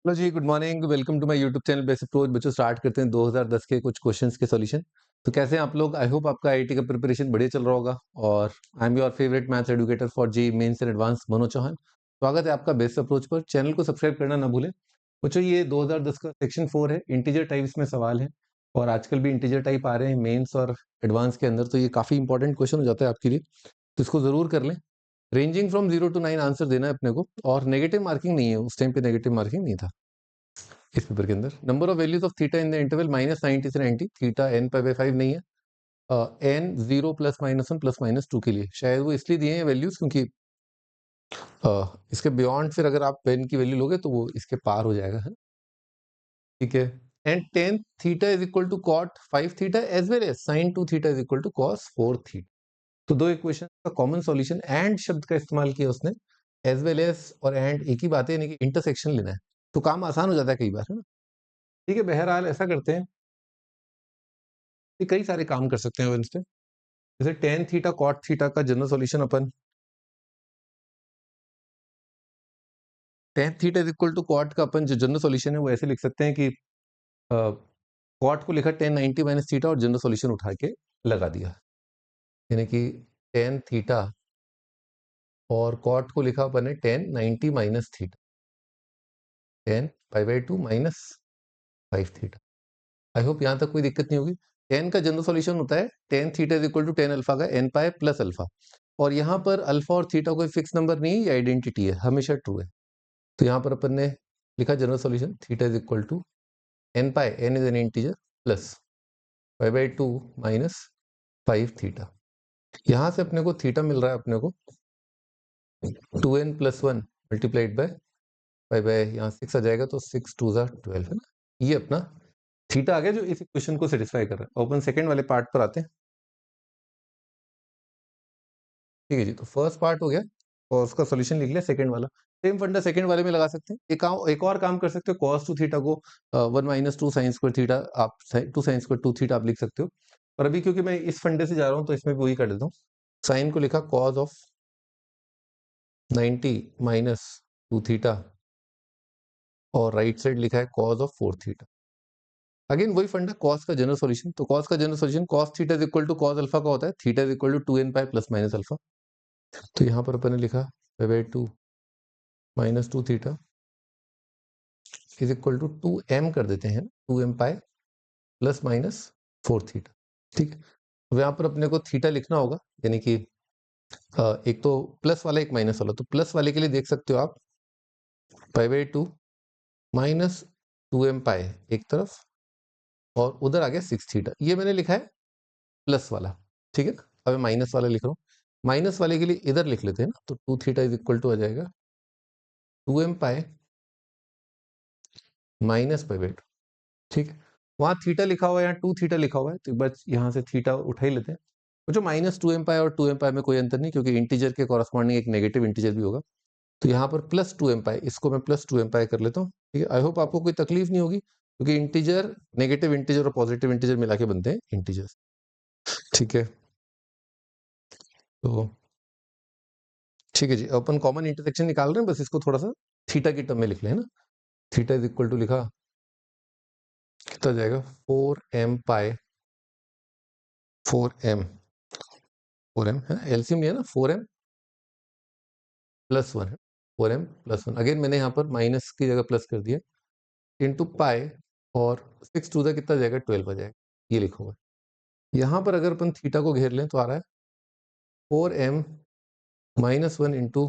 Hello जी, good morning. Welcome to my YouTube channel basic approach. बच्चों, start करते हैं 2010 के कुछ क्वेश्चंस के सॉल्यूशन। तो कैसे हैं आप लोग? आई होप आपका आईआईटी का प्रिपरेशन बढ़िया चल रहा होगा। और I am your favourite maths educator for JEE mains and advance, Manoj Chauhan. स्वागत है आपका बेसिक अप्रोच पर। चैनल को सब्सक्राइब करना ना भूलें। बच्चों, ये 2010 का सेक्शन 4 है, इंटीजर टाइप्स में सवाल है। और आजकल भी इंटीजर टाइप आ रहे हैं मेन्स और एडवांस के अंदर, तो ये काफ़ी इंपॉर्टेंट क्वेश्चन हो जाता है आपके लिए, तो इसको ज़रूर कर लें। रेंजिंग फ्रॉम 0 to 9 आंसर देना है अपने को, और नेगेटिव मार्किंग नहीं है। उस टाइम पे नेगेटिव मार्किंग नहीं था इस पेपर के अंदर। Number of values of theta in the interval -90 से 90, थीटा n पाई बाई 5 नहीं है। n 0 +-1 +-2 के लिए शायद वो इसलिए दिए हैं वैल्यूज, क्योंकि इसके बियॉन्ड फिर अगर आप n की वैल्यू लोगे तो वो इसके पार हो जाएगा, है। ठीक है। And tan theta is equal to cot 5 theta as well as sin 2 theta is equal to cos 4 theta. तो दो इक्वेशन का कॉमन सॉल्यूशन एंड शब्द का इस्तेमाल किया उसने, एज वेल एज और एंड एक ही बात है, यानी कि इंटरसेक्शन लेना है, तो काम आसान हो जाता है कई बार, है ना। ठीक है, बहरहाल ऐसा करते हैं कि कई सारे काम कर सकते हैं अपन इससे। जैसे tan थीटा cot थीटा का जनरल सॉल्यूशन अपन tan theta is equal to cot का अपन जो जनरल सॉल्यूशन है वो ऐसे लिख सकते हैं कि cot को लिखा tan 90 माइनस थीटा और जनरल सॉल्यूशन उठा के लगा दिया, यानी कि tan थीटा और cot को लिखा अपन है tan 90 minus theta, tan pi by 2 minus 5 theta. I hope यहाँ तक कोई दिक्कत नहीं होगी। tan का जनरल सॉल्यूशन होता है tan theta is equal to tan alpha का n पाई प्लस अल्फा, और यहाँ पर अल्फा और थीटा कोई फिक्स नंबर नहीं है, ये आइडेंटिटी है, हमेशा ट्रू है। तो यहाँ पर अपन ने लिखा general solution theta is equal to n pi, n is an integer, plus pi by 2 minus 5 theta. यहाँ से अपने को थीटा मिल रहा है अपने को 2n plus 1 multiplied by pi by, यहाँ 6 आ जाएगा, तो 6 2 ज़ा 12, है ना। ये अपना थीटा आ गया जो इस इक्वेशन को सेटिस्फाई कर रहा है। अपन सेकंड वाले पार्ट पर आते हैं। ठीक है जी, तो फर्स्ट पार्ट हो गया और उसका सॉल्यूशन लिख लिया। सेकंड वाला सेम फंडा सेकंड वाले में लगा सकते हैं। एक और काम कर सकते हो, cos 2 थीटा को 1 माइनस 2 साइन स्क्वायर थीटा, आप 2 साइन स्क्वायर 2 थीटा आप लिख सकते हो। और अभी क्योंकि मैं इस फंडे से जा रहा हूँ तो इसमें भी वही कर देता हूँ। साइन को लिखा cos ऑफ 90 माइनस 2 थीटा, और राइट साइड लिखा है cos ऑफ 4 थीटा। अगेन वही फंडा, cos का जनरल सॉल्यूशन, तो cos का general solution cos theta is equal to cos alpha का होता है, theta is equal to 2n pi plus minus alpha. तो यहाँ पर अपन ने लिखा pi by 2 minus 2 theta is equal to 2m कर देते हैं, 2m पाई प्लस माइनस 4 थीटा। ठीक है, अब यहाँ पर अपने को थीटा लिखना होगा, यानी कि एक तो प्लस वाला एक माइनस वाला, तो प्लस वाले के लिए देख सकते हो आप पाई बाई 2 माइनस 2m पाई एक तरफ, और उधर आ गया 6 थीटा। ये मैंने लिखा है प्लस वाला, ठीक है ना। अब मैं माइनस वाला लिख रहा हूँ, माइनस वाले के लिए इधर लिख लेते हैं ना, तो 2 थीटा इज इक्वल टू आ जाएगा 2m pi minus pi by 2। ठीक है, वहां थीटा लिखा हुआ है, यहाँ 2 थीटा लिखा हुआ है, तो बस यहाँ से थीटा उठा ही लेते हैं। तो जो माइनस 2m पाई और 2m पाई में कोई अंतर नहीं, क्योंकि इंटीजर के कॉरस्पॉन्डिंग एक नेगेटिव इंटीजर भी होगा। तो यहाँ पर प्लस 2m पाई, इसको मैं प्लस 2m पाई कर लेता हूँ। ठीक है, आई होप आपको कोई तकलीफ नहीं होगी, क्योंकि इंटीजर, नेगेटिव इंटीजर और पॉजिटिव इंटीजर मिला के बनते हैं इंटीजर्स। ठीक है, तो ठीक है जी, अपन कॉमन इंटरसेक्शन निकाल रहे हैं, बस इसको थोड़ा सा थीटा की टर्म में लिख लें, है ना। थीटा इज इक्वल टू लिखा, कितना जाएगा 4m पाई 4m 4m है, एलसीएम लिया ना, 4m प्लस 1 है, 4m प्लस 1। अगेन मैंने यहाँ पर माइनस की जगह प्लस कर दिया, इंटू पाई, और 6 टू द कितना जाएगा 12 आ जाएगा, ये लिखा हुआ है। यहाँ पर अगर अपन थीटा को घेर लें तो आ रहा है 4m minus 1 into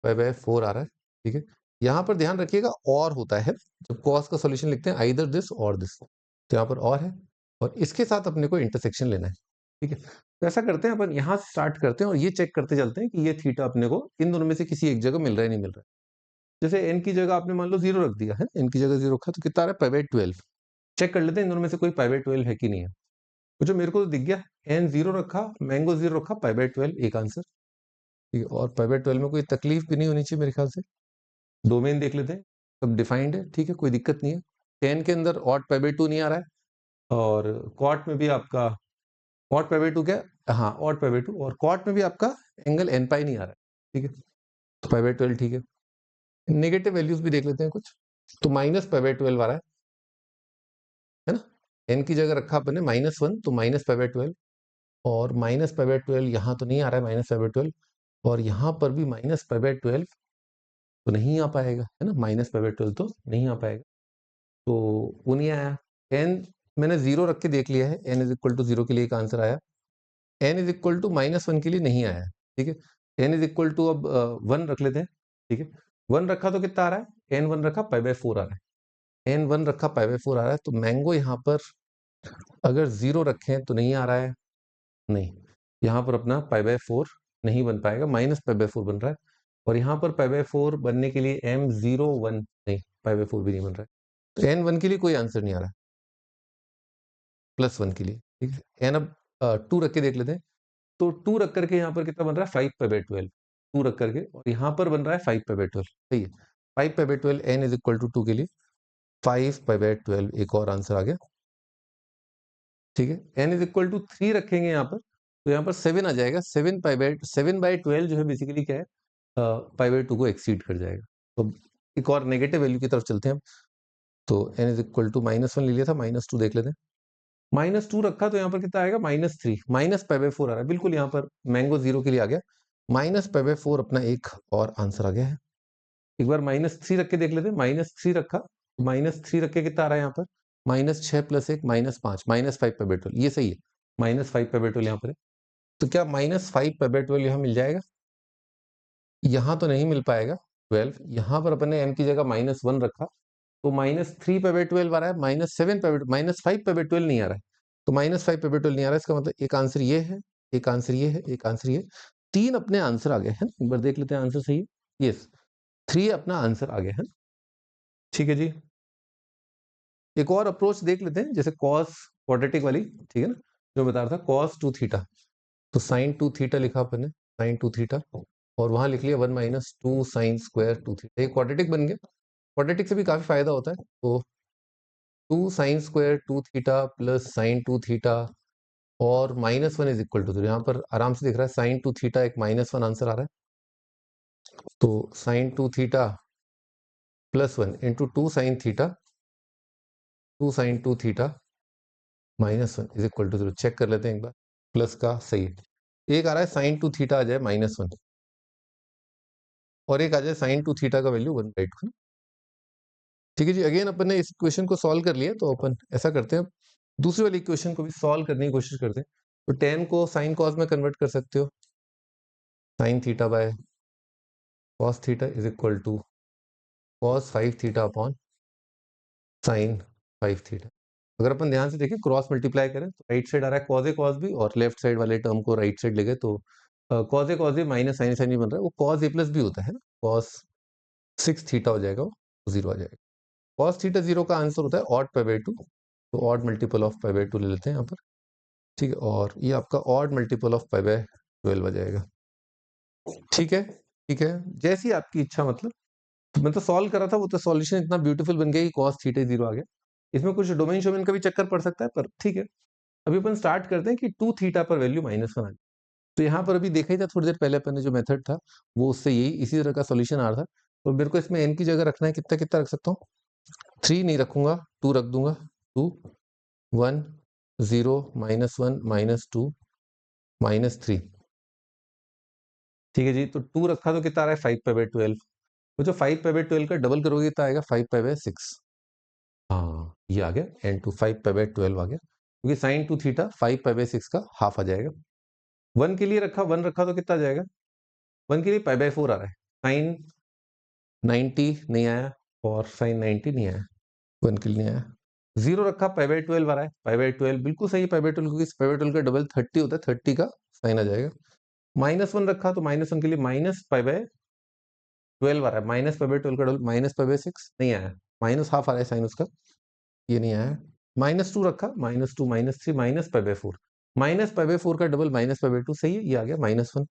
pi by 4 आ रहा है। ठीक है, यहाँ पर ध्यान रखिएगा और होता है जब कॉस का सॉल्यूशन लिखते हैं, आइदर दिस और दिस, तो यहाँ पर और है, और इसके साथ अपने को इंटरसेक्शन लेना है। ठीक है, तो ऐसा करते हैं अपन, यहाँ स्टार्ट करते हैं और ये चेक करते चलते हैं कि ये थीटा अपने को इन दोनों में से किसी एक जगह मिल रहा है नहीं मिल रहा है। जैसे एन की जगह आपने मान लो 0 रख दिया है, एन की जगह 0 रखा, तो कितना आ रहा है पाई बाई 12। चेक कर लेते हैं इन दोनों में से कोई पाई बाई 12 है कि नहीं है। तो जो मेरे को तो दिख गया, एन 0 रखा, मैंगो 0 रखा, पाई बाई 12 एक आंसर। ठीक है, और पाई बाई 12 में कोई तकलीफ भी नहीं होनी चाहिए मेरे ख्याल से। डोमेन देख लेते हैं, सब डिफाइंड है, ठीक है, कोई दिक्कत नहीं है। टेन के अंदर ऑट पाई बाई 2 नहीं आ रहा है, और कॉट में भी आपका ऑट पाई बाई 2 क्या, हाँ ऑट पाई बाई 2, और कॉट में भी आपका एंगल एन पाई नहीं आ रहा है। ठीक है, तो पाई बाई 12 ठीक है। नेगेटिव वैल्यूज भी देख लेते हैं कुछ। तो माइनस पाई बाय 12 आ रहा है ना। n की जगह रखा अपन ने -1 तो माइनस पाई बाय 12 और माइनस पाई बाय 12 यहाँ तो नहीं आ रहा है माइनस पाई बाय 12 और यहाँ पर भी माइनस पाई बाय 12 तो नहीं आ पाएगा है ना, माइनस पाई बाय 12 तो नहीं आ पाएगा, तो वो नहीं आया। n मैंने 0 रख के देख लिया है, n इज इक्वल टू 0 के लिए एक आंसर आया, n इज इक्वल टू -1 के लिए नहीं आया, ठीक है। n इज इक्वल टू अब 1 रख लेते हैं, ठीक है। 1 रखा तो कितना आ रहा है, n 1 रखा पाई बाय 4 आ रहा है, n 1 रखा पाई बाय 4 आ रहा है, तो मैंगो यहाँ पर अगर 0 रखें तो नहीं आ रहा है, नहीं, यहाँ पर अपना पाई बाय 4 नहीं बन पाएगा, माइनस पाई बाय 4 बन रहा है, और यहाँ पर पाई बाय 4 बनने के लिए m01 नहीं, पाई बाय 4 भी नहीं बन रहा है, तो n1 के लिए कोई आंसर नहीं आ रहा है, +1 के लिए, ठीक है। n अब 2 रख के देख लेते हैं, तो 2 रख करके यहाँ पर कितना बन रहा है 5 पाई बाय 12, 2 रख करके, और यहाँ पर बन रहा है 5 पाई बाय 12, सही है। 5 pi by 12 n is equal to 2 के लिए 5 पाई बाय 12 एक और आंसर आ गया, ठीक है। n इज इक्वल टू 3 रखेंगे यहाँ पर, तो यहाँ पर 7 आ जाएगा, 7 बाय 12 जो है बेसिकली क्या है, पाई बाय 2 को एक्सीड कर जाएगा। तो एक और नेगेटिव वैल्यू की तरफ चलते हैं हम, तो n इज इक्वल टू -1 ले लिया था, -2 देख लेते हैं, -2 रखा तो यहाँ पर कितना आएगा -3, माइनस पाई बाय 4 आ रहा है, बिल्कुल यहाँ पर मैंगो 0 के लिए आ गया, माइनस पाई बाय 4 अपना एक और आंसर आ गया है। एक बार -3 रख के देख लेते हैं, -3 रखा, -3 रख के कितना आ रहा है यहाँ पर, -6 + 1 -5, -5 पाई बाय 12, ये सही है, -5 पाई बाय 12 यहाँ पर है, तो क्या -5 पाई बाय 12 यहाँ मिल जाएगा, यहाँ तो नहीं मिल पाएगा 12, यहाँ पर अपन ने m की जगह -1 रखा, तो -3 पाई बाय 12 आ रहा है, -7 पाई बाय -5 पाई बाय 12 नहीं आ रहा है, तो -5 पाई बाय 12 नहीं आ रहा है, इसका मतलब एक आंसर ये है, एक आंसर ये है, एक आंसर ये, 3 अपने आंसर आ गए हैं, एक बार देख लेते हैं आंसर सही है, यस, 3 अपना आंसर आ गया है, ठीक है जी। एक और अप्रोच देख लेते हैं, जैसे कॉस क्वाड्रेटिक वाली, ठीक है ना, जो बता रहा था cos 2 थीटा, तो sin 2 थीटा लिखा अपन ने, sin 2 थीटा, और वहां लिख लिया 1 - 2 sin स्क्वायर 2 थीटा, ये क्वाड्रेटिक बन गया, क्वाड्रेटिक से भी काफी फायदा होता है, तो 2 sin square 2 theta plus sin 2 theta और -1 इज इक्वल टू 0, यहाँ पर आराम से दिख रहा है sin 2 थीटा एक -1 आंसर आ रहा है, तो sin 2 theta +1 into 2 sin theta, 2 sin 2 theta -1 is equal to 0, check कर लेते हैं एक बार, प्लस का सही है, एक आ रहा है sin 2 थीटा आ जाए -1 और एक आ जाए sin 2 थीटा का वैल्यू 1/2, ठीक है जी। अगेन अपन ने इस इक्वेशन को सॉल्व कर लिया, तो अपन ऐसा करते हैं, दूसरी वाली इक्वेशन को भी सॉल्व करने की कोशिश करते हैं, तो tan को sin cos में कन्वर्ट कर सकते हो, sin theta by cos theta is equal to cos 5 theta upon sin 5 theta. अगर अपन ध्यान से देखें, क्रॉस मल्टीप्लाई करें तो राइट साइड आ रहा है cos a cos b, और लेफ्ट साइड वाले टर्म को राइट साइड ले गए तो cos a cos b minus sin sin बन रहा है, वो cos a प्लस b होता है ना, cos 6 थीटा हो जाएगा, वो 0 आ जाएगा। cos थीटा 0 का आंसर होता है ऑड पाई बाय 2, तो odd multiple of pi by 2 ले लेते हैं यहाँ पर, ठीक है, और ये आपका odd multiple of pi by 12 आ जाएगा, ठीक है, ठीक है, जैसी आपकी इच्छा, मतलब मैं तो सॉल्व करा था, वो तो सॉल्यूशन इतना ब्यूटीफुल बन गया कि cos थीटा 0 आ गया, इसमें कुछ डोमेन शोमेन का भी चक्कर पड़ सकता है, पर ठीक है। अभी अपन स्टार्ट करते हैं कि 2 थीटा पर वैल्यू -1 आ जाए, तो यहाँ पर अभी देखा ही था थोड़ी देर पहले अपन ने जो मेथड था, वो उससे यही इसी तरह का सॉल्यूशन आ रहा था, तो मेरे को इसमें n की जगह रखना है, कितना कितना रख सकता हूँ, 3 नहीं रखूंगा, 2 रख दूंगा, 2 1 0 -1 -2 -3, ठीक है जी। तो 2 रखा तो कितना आ रहा है 5 पाई बाय 12, तो जो 5 पाई बाय 12 का डबल करोगे कितना आएगा 5 पाई बाय 6, हाँ ये आ गया n टू 5 पाई बाय 12 आ गया, क्योंकि sin 2 थीटा 5 पाई बाय 6 का हाफ आ जाएगा। 1 के लिए रखा, 1 रखा तो कितना आ जाएगा, 1 के लिए पाई बाय 4 आ रहा है, sin 90 नहीं आया और sin 90 नहीं आया, 1 के लिए नहीं आया। 0 रखा, पाई बाय 12 आ रहा है, पाई बाय 12 बिल्कुल सही है, पाई बाय 12, क्योंकि पाई बाय 12 का डबल 30 होता है, 30 का साइन आ जाएगा। -1 रखा तो -1 के लिए माइनस पाई बाय 12 आ रहा है, माइनस पाई बाय 12 का डबल माइनस पाई बाय 6 नहीं आया, माइनस हाफ आ रहा है साइन उसका, ये नहीं आया। -2 रखा, -2 -3 minus pi by 4, minus pi by 4 का डबल माइनस पाई बाय 2 सही है, ये आ गया -1,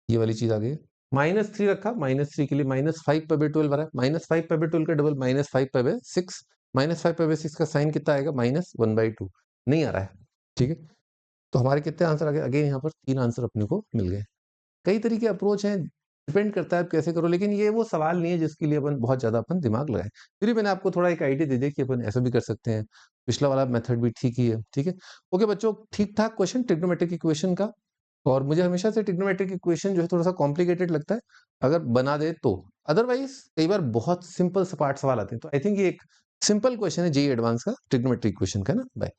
ये वाली चीज आ गई। -3 रखा, -3 के लिए -5 पाई बाय 12 आ रहा है, -5 पाई बाय 12 का double -5 pi bye 6, -5 pi bye 6 का साइन कितना आएगा -1/2, नहीं आ रहा है, ठीक है। तो हमारे कितने आंसर आ गए, अगेन यहाँ पर 3 आंसर अपने को मिल गए। कई तरीके अप्रोच हैं, डिपेंड करता है आप कैसे करो, लेकिन ये वो सवाल नहीं है जिसके लिए अपन बहुत ज़्यादा अपन दिमाग लगाएँ। फिर भी मैंने आपको थोड़ा एक आइडिया दे दिया कि अपन ऐसा भी कर सकते हैं। पिछला वाला मेथड भी ठीक ही है, ठीक है? ओके बच्चों, ठीक-ठाक क्वेश्चन ट्रिग्नोमेट्रिक इक्वेशन का, और मुझे हमेशा से ट्रिग्नोमेट्रिक इक्वेशन जो है थोड़ा-सा कॉम्प्लिकेटेड लगता है, अगर बना दे तो। अदरवाइज़ कई बार बहुत सिंपल सपाट सवाल आते हैं, तो आई थिंक ये एक सिंपल क्वेश्चन है जेईई एडवांस का ट्रिग्नोमेट्रिक इक्वेशन का ना। बाय।